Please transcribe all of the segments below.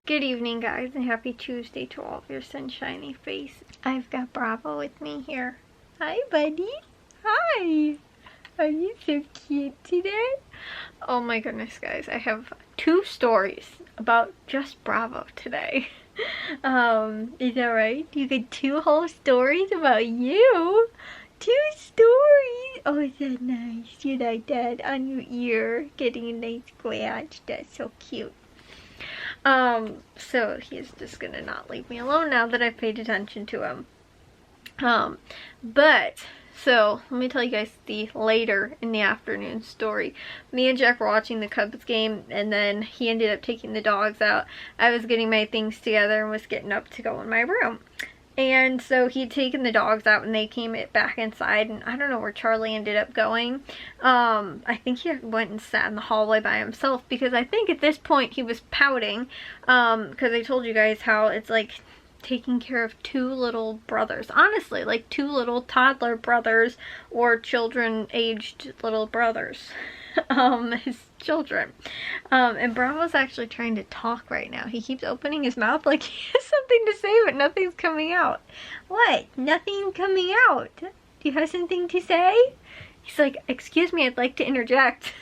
Good evening, guys, and happy Tuesday to all of your sunshiny face. I've got Bravo with me here. Hi, buddy. Hi. Are you so cute today? Oh my goodness, guys. I have 2 stories about just Bravo today. Is that right? You get 2 whole stories about you? 2 stories. Oh, is that nice? You like that on your ear? Getting a nice scratch. That's so cute. So he's just gonna not leave me alone now that I've paid attention to him. So let me tell you guys the later in the afternoon story. Me and Jack were watching the Cubs game, and then he ended up taking the dogs out. I was getting my things together and was getting up to go in my room. And so he'd taken the dogs out and they came back inside, and I don't know where Charlie ended up going. I think he went and sat in the hallway by himself, because I think at this point he was pouting, because I told you guys how it's like taking care of 2 little brothers. Honestly, like 2 little toddler brothers, or children aged little brothers. His children. And Bravo's actually trying to talk right now. He keeps opening his mouth like he has something to say, but nothing's coming out. What? Nothing coming out? Do you have something to say? He's like, excuse me, I'd like to interject.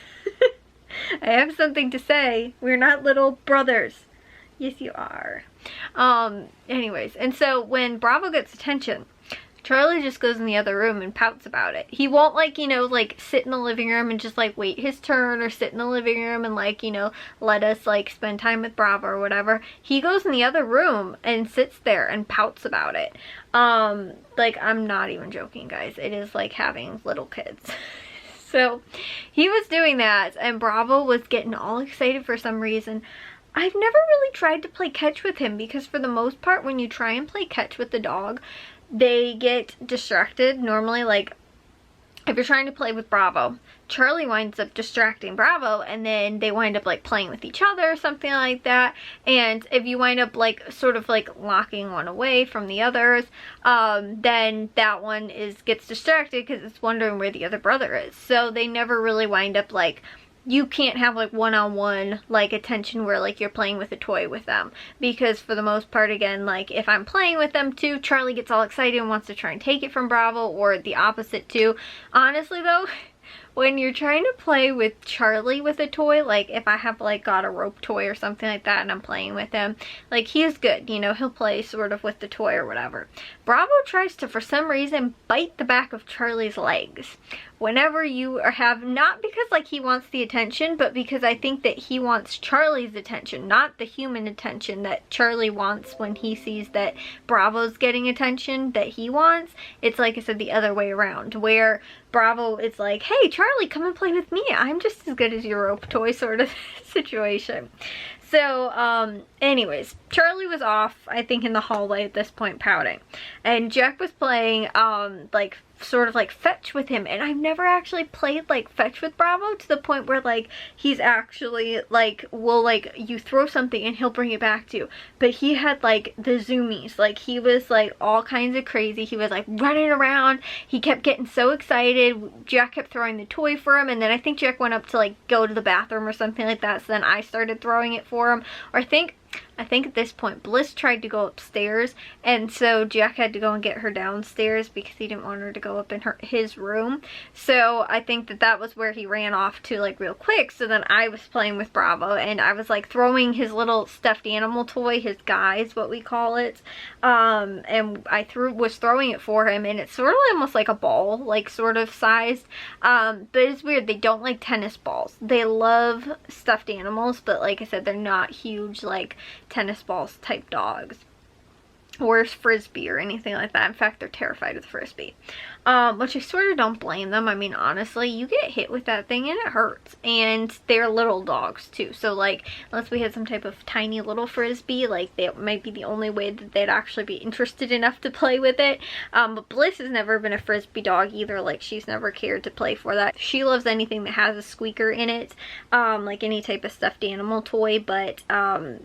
I have something to say. We're not little brothers. Yes, you are. Anyways, and so when Bravo gets attention, Charlie just goes in the other room and pouts about it. He won't, like, you know, like, sit in the living room and just, like, wait his turn, or sit in the living room and, like, you know, let us, like, spend time with Bravo or whatever. He goes in the other room and sits there and pouts about it. Like, I'm not even joking, guys. It is like having little kids. So, he was doing that, and Bravo was getting all excited for some reason. I've never really tried to play catch with him, because for the most part, when you try and play catch with the dog, they get distracted. Normally, like, if you're trying to play with Bravo, Charlie winds up distracting Bravo, and then they wind up, like, playing with each other or something like that. And if you wind up, like, sort of, like, locking one away from the others, then that one gets distracted because it's wondering where the other brother is. So they never really wind up, like, you can't have, like, one-on-one, like, attention where, like, you're playing with a toy with them. Because for the most part, again, like, if I'm playing with them too, Charlie gets all excited and wants to try and take it from Bravo, or the opposite too. Honestly, though, when you're trying to play with Charlie with a toy, like, if I have, like, got a rope toy or something like that and I'm playing with him, like, he is good, you know, he'll play sort of with the toy or whatever. Bravo tries to, for some reason, bite the back of Charlie's legs whenever you have, not because, like, he wants the attention, but because I think that he wants Charlie's attention, not the human attention that Charlie wants when he sees that Bravo's getting attention that he wants. It's, like I said, the other way around, where Bravo is like, hey, Charlie, come and play with me. I'm just as good as your rope toy sort of situation. So, anyways, Charlie was off, I think, in the hallway at this point, pouting. And Jack was playing, like, sort of like fetch with him, and I've never actually played like fetch with Bravo to the point where, like, he's actually like, will, like, you throw something and he'll bring it back to you. But he had, like, the zoomies, like, he was, like, all kinds of crazy. He was, like, running around. He kept getting so excited. Jack kept throwing the toy for him, and then I think Jack went up to, like, go to the bathroom or something like that, so then I started throwing it for him. Or I think at this point Bliss tried to go upstairs, and so Jack had to go and get her downstairs because he didn't want her to go up in his room. So I think that was where he ran off to, like, real quick. So then I was playing with Bravo, and I was, like, throwing his little stuffed animal toy, his guy is what we call it, and I was throwing it for him, and it's sort of almost like a ball, like, sort of sized, but it's weird. They don't like tennis balls. They love stuffed animals, but like I said, they're not huge, like, tennis balls type dogs, or frisbee or anything like that. In fact, they're terrified of frisbee, which I sort of don't blame them. I mean, honestly, you get hit with that thing and it hurts, and they're little dogs too, so, like, unless we had some type of tiny little frisbee, like, that might be the only way that they'd actually be interested enough to play with it. But Bliss has never been a frisbee dog either. Like, she's never cared to play for that. She loves anything that has a squeaker in it, like any type of stuffed animal toy, but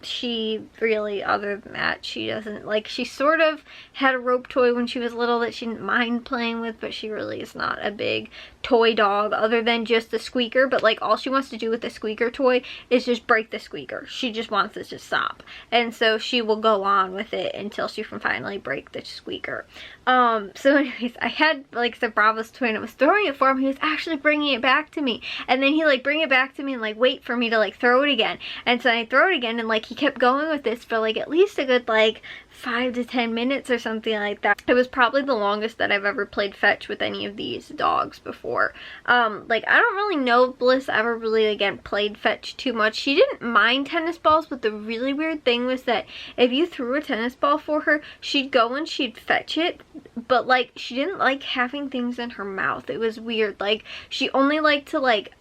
she really, other than that, she doesn't, like, she sort of had a rope toy when she was little that she didn't mind playing with, but she really is not a big toy dog other than just the squeaker, but like all she wants to do with the squeaker toy is just break the squeaker. She just wants it to stop, and so she will go on with it until she can finally break the squeaker. So anyways, I had like the Bravo's toy and I was throwing it for him. He was actually bringing it back to me, and then he like bring it back to me and like wait for me to like throw it again, and so I throw it again, and like he kept going with this for like at least a good like 5 to 10 minutes or something like that. It was probably the longest that I've ever played fetch with any of these dogs before. Like I don't really know if Bliss ever really again played fetch too much. She didn't mind tennis balls, but the really weird thing was that if you threw a tennis ball for her, she'd go and she'd fetch it, but like she didn't like having things in her mouth. It was weird. Like she only liked to like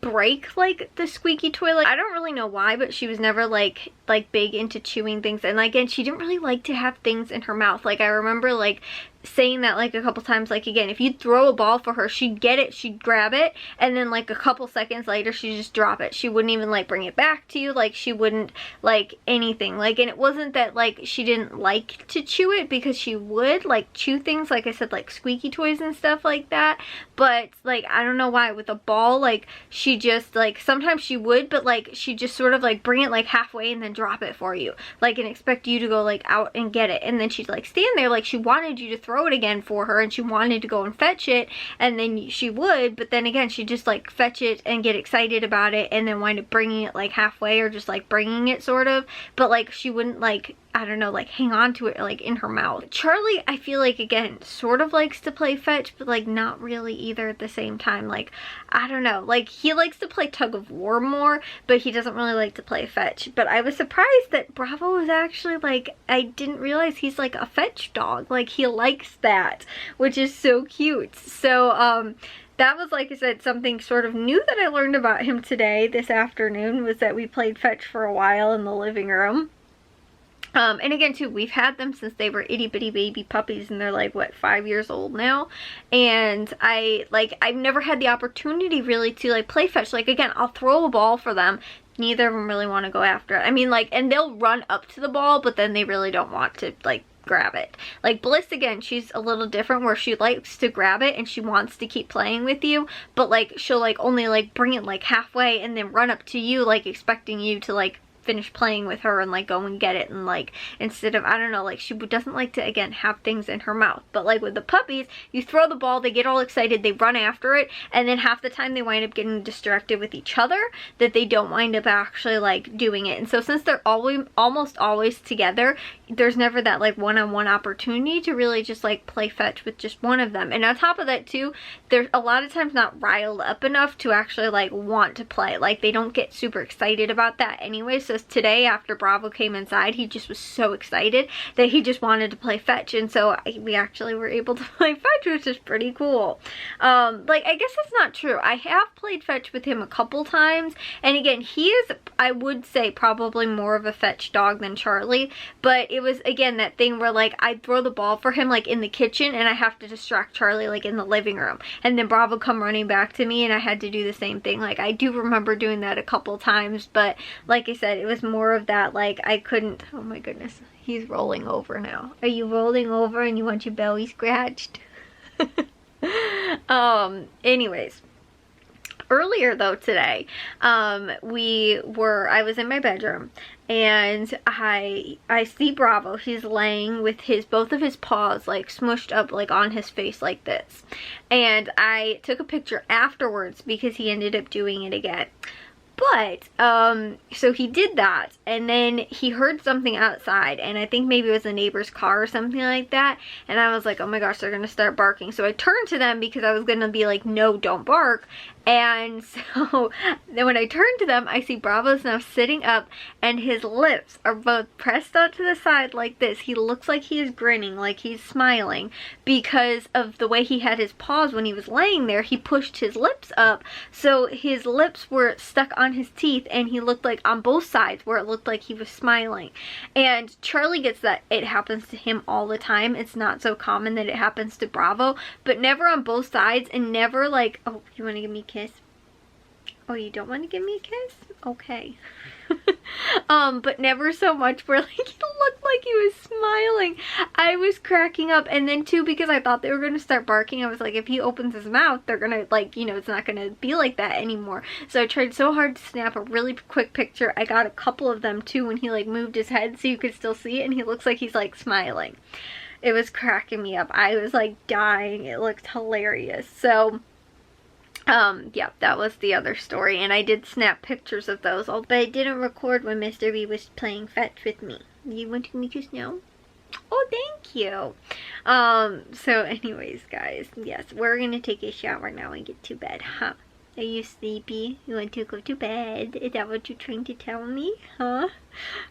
break like the squeaky toy. Like I don't really know why, but she was never like big into chewing things, and again she didn't really like to have things in her mouth. Like I remember like saying that like a couple times, like again if you'd throw a ball for her, she'd get it, she'd grab it, and then like a couple seconds later she'd just drop it. She wouldn't even like bring it back to you. Like she wouldn't like anything. Like, and it wasn't that like she didn't like to chew it, because she would like chew things, like I said, like squeaky toys and stuff like that, but like I don't know why with a ball, like she just like sometimes she would, but like she just sort of like bring it like halfway and then drop it for you, like, and expect you to go like out and get it, and then she'd like stand there like she wanted you to throw it again for her, and she wanted to go and fetch it, and then she would, but then again she'd just like fetch it and get excited about it and then wind up bringing it like halfway, or just like bringing it sort of, but like she wouldn't like, I don't know, like hang on to it like in her mouth. Charlie, I feel like again sort of likes to play fetch, but like not really either at the same time. Like I don't know, like he likes to play tug of war more, but he doesn't really like to play fetch. But I was surprised that Bravo was actually like, I didn't realize he's like a fetch dog. Like he likes that, which is so cute. So that was, like I said, something sort of new that I learned about him today, this afternoon, was that we played fetch for a while in the living room. And again too, we've had them since they were itty bitty baby puppies, and they're like what, 5 years old now, and I've never had the opportunity really to like play fetch. Like again, I'll throw a ball for them, neither of them really want to go after it. I mean, like, and they'll run up to the ball, but then they really don't want to like grab it. Like Bliss, again, she's a little different, where she likes to grab it and she wants to keep playing with you, but like she'll like only like bring it like halfway and then run up to you like expecting you to like finish playing with her and like go and get it, and like instead of, I don't know, like she doesn't like to again have things in her mouth. But like with the puppies, you throw the ball, they get all excited, they run after it, and then half the time they wind up getting distracted with each other, that they don't wind up actually like doing it. And so since they're almost always together, there's never that like one-on-one opportunity to really just like play fetch with just one of them. And on top of that too, they're a lot of times not riled up enough to actually like want to play. Like they don't get super excited about that anyway. So today after Bravo came inside, he just was so excited that he just wanted to play fetch, and so we actually were able to play fetch, which is pretty cool. Like I guess that's not true. I have played fetch with him a couple times, and again he is, I would say, probably more of a fetch dog than Charlie, but it was again that thing where like I'd throw the ball for him like in the kitchen, and I have to distract Charlie like in the living room, and then Bravo come running back to me, and I had to do the same thing. Like I do remember doing that a couple times, but like I said, it was more of that like I couldn't. Oh my goodness, he's rolling over now. Are you rolling over and you want your belly scratched? Anyways, earlier though today, I was in my bedroom, and I see Bravo. He's laying with both of his paws like smushed up like on his face like this, and I took a picture afterwards because he ended up doing it again. But, so he did that, and then he heard something outside, and I think maybe it was a neighbor's car or something like that, and I was like, oh my gosh, they're gonna start barking. So I turned to them because I was gonna be like, no, don't bark. And so then when I turned to them, I see Bravo's now sitting up, and his lips are both pressed out to the side like this. He looks like he is grinning, like he's smiling, because of the way he had his paws when he was laying there. He pushed his lips up, so his lips were stuck on his teeth, and he looked like on both sides where it looked like he was smiling. And Charlie gets that it happens to him all the time. It's not so common that it happens to Bravo, but never on both sides, and never like, oh, you want to give me a kiss? Oh, you don't want to give me a kiss? Okay. But never so much where like he looked like he was smiling. I was cracking up. And then too, because I thought they were gonna start barking, I was like, if he opens his mouth, they're gonna like, you know, it's not gonna be like that anymore. So I tried so hard to snap a really quick picture. I got a couple of them too when he like moved his head so you could still see it, and he looks like he's like smiling. It was cracking me up. I was like dying. It looked hilarious. So yeah, that was the other story, and I did snap pictures of those, but I didn't record when Mr. B was playing fetch with me. You wanted me to know? Oh, thank you. So anyways, guys, yes, we're gonna take a shower now and get to bed, huh? Are you sleepy? You want to go to bed? Is that what you're trying to tell me? Huh?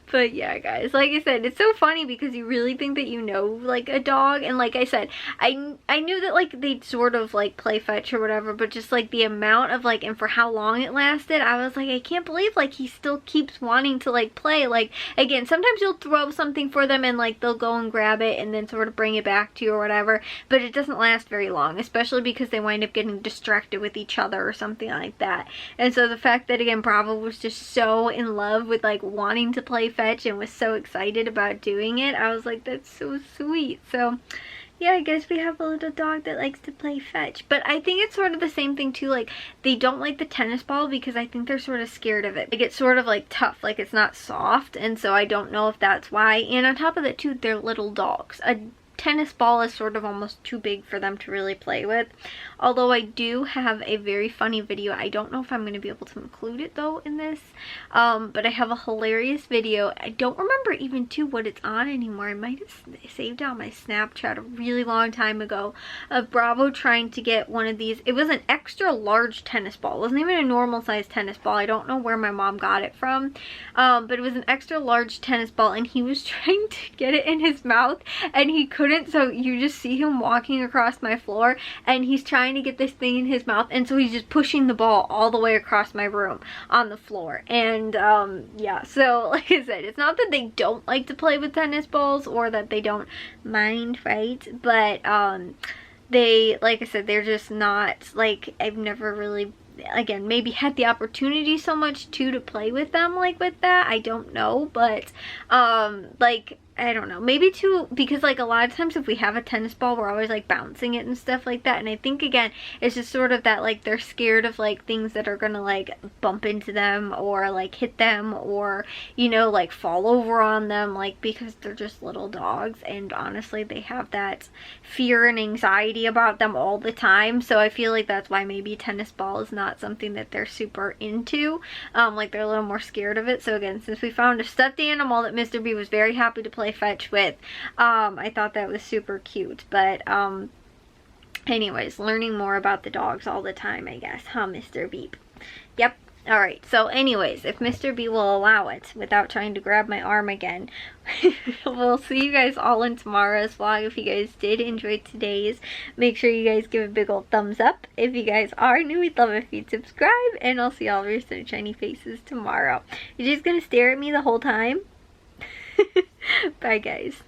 But yeah, guys, like I said, it's so funny because you really think that you know like a dog, and like I said, I knew that like they'd sort of like play fetch or whatever, but just like the amount of like, and for how long it lasted, I was like, I can't believe like he still keeps wanting to like play. Like, again, sometimes you'll throw something for them and like they'll go and grab it and then sort of bring it back to you or whatever, but it doesn't last very long, especially because they wind up getting distracted with each other or something like that. And so the fact that, again, Bravo was just so in love with like wanting to play fetch and was so excited about doing it, I was like, that's so sweet. So yeah, I guess we have a little dog that likes to play fetch. But I think it's sort of the same thing too, like they don't like the tennis ball because I think they're sort of scared of it. Like it's sort of like tough, like it's not soft, and so I don't know if that's why. And on top of that too, they're little dogs. A tennis ball is sort of almost too big for them to really play with. Although I do have a very funny video. I don't know if I'm going to be able to include it though in this, but I have a hilarious video. I don't remember even too what it's on anymore. I might have saved it on my Snapchat a really long time ago of Bravo trying to get one of these. It was an extra large tennis ball. It wasn't even a normal size tennis ball. I don't know where my mom got it from, but it was an extra large tennis ball, and he was trying to get it in his mouth and he couldn't. So you just see him walking across my floor and he's trying to get this thing in his mouth, and so he's just pushing the ball all the way across my room on the floor. And yeah, so like I said, it's not that they don't like to play with tennis balls or that they don't mind, right? But they, like I said, they're just not, like, I've never really, again, maybe had the opportunity so much too to play with them like with that. I don't know, but like, I don't know, maybe too, because like a lot of times if we have a tennis ball, we're always like bouncing it and stuff like that. And I think, again, it's just sort of that like they're scared of like things that are gonna like bump into them or like hit them or, you know, like fall over on them, like because they're just little dogs, and honestly they have that fear and anxiety about them all the time. So I feel like that's why maybe tennis ball is not something that they're super into, like they're a little more scared of it. So again, since we found a stuffed animal that Mr. B was very happy to play fetch with, I thought that was super cute. But anyways, learning more about the dogs all the time, I guess, huh, Mr. Beep? Yep. Alright, so anyways, if Mr. B will allow it without trying to grab my arm again, we'll see you guys all in tomorrow's vlog. If you guys did enjoy today's, make sure you guys give a big old thumbs up. If you guys are new, we'd love if you'd subscribe, and I'll see all of your sunshiny faces tomorrow. You're just gonna stare at me the whole time? Bye, guys.